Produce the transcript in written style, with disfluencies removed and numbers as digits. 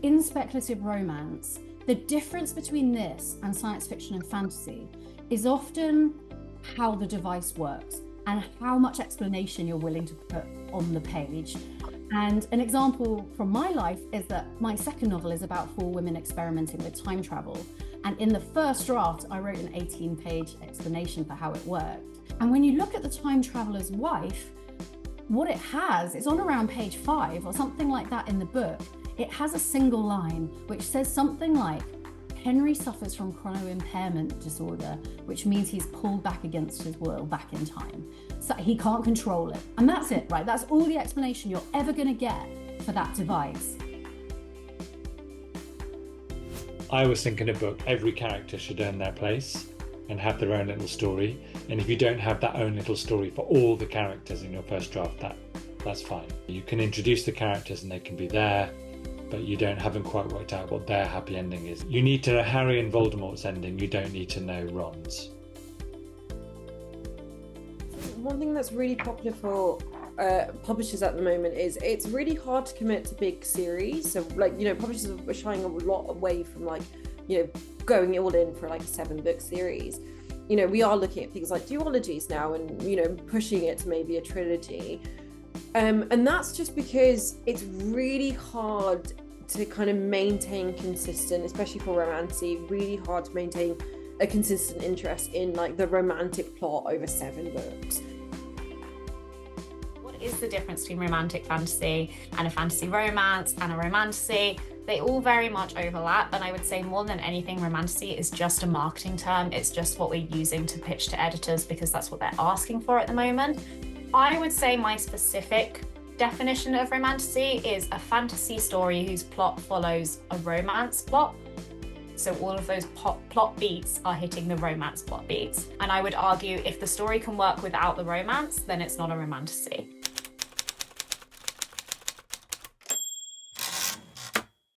in speculative romance, the difference between this and science fiction and fantasy is often how the device works and how much explanation you're willing to put on the page. And an example from my life is that my second novel is about 4 women experimenting with time travel. And in the first draft, I wrote an 18-page explanation for how it worked. And when you look at the time traveler's wife, what it has, it's on around page 5 or something like that in the book. It has a single line which says something like, Henry suffers from chrono-impairment disorder, which means he's pulled back against his will back in time. So he can't control it. And that's it, right? That's all the explanation you're ever going to get for that device. I was thinking a book, every character should earn their place and have their own little story. And if you don't have that own little story for all the characters in your first draft, that's fine. You can introduce the characters and they can be there, but you haven't quite worked out what their happy ending is. You need to know Harry and Voldemort's ending, you don't need to know Ron's. One thing that's really popular for publishers at the moment is it's really hard to commit to big series. So publishers are shying a lot away from going all in for a 7-book series. We are looking at things like duologies now and pushing it to maybe a trilogy. And that's just because it's really hard to kind of maintain consistent, especially for romantasy, really hard to maintain a consistent interest in the romantic plot over 7 books. What is the difference between romantic fantasy and a fantasy romance and a romantasy? They all very much overlap, and I would say more than anything, romantasy is just a marketing term. It's just what we're using to pitch to editors because that's what they're asking for at the moment. I would say my specific definition of romantasy is a fantasy story whose plot follows a romance plot. So all of those plot beats are hitting the romance plot beats. And I would argue if the story can work without the romance, then it's not a romantasy.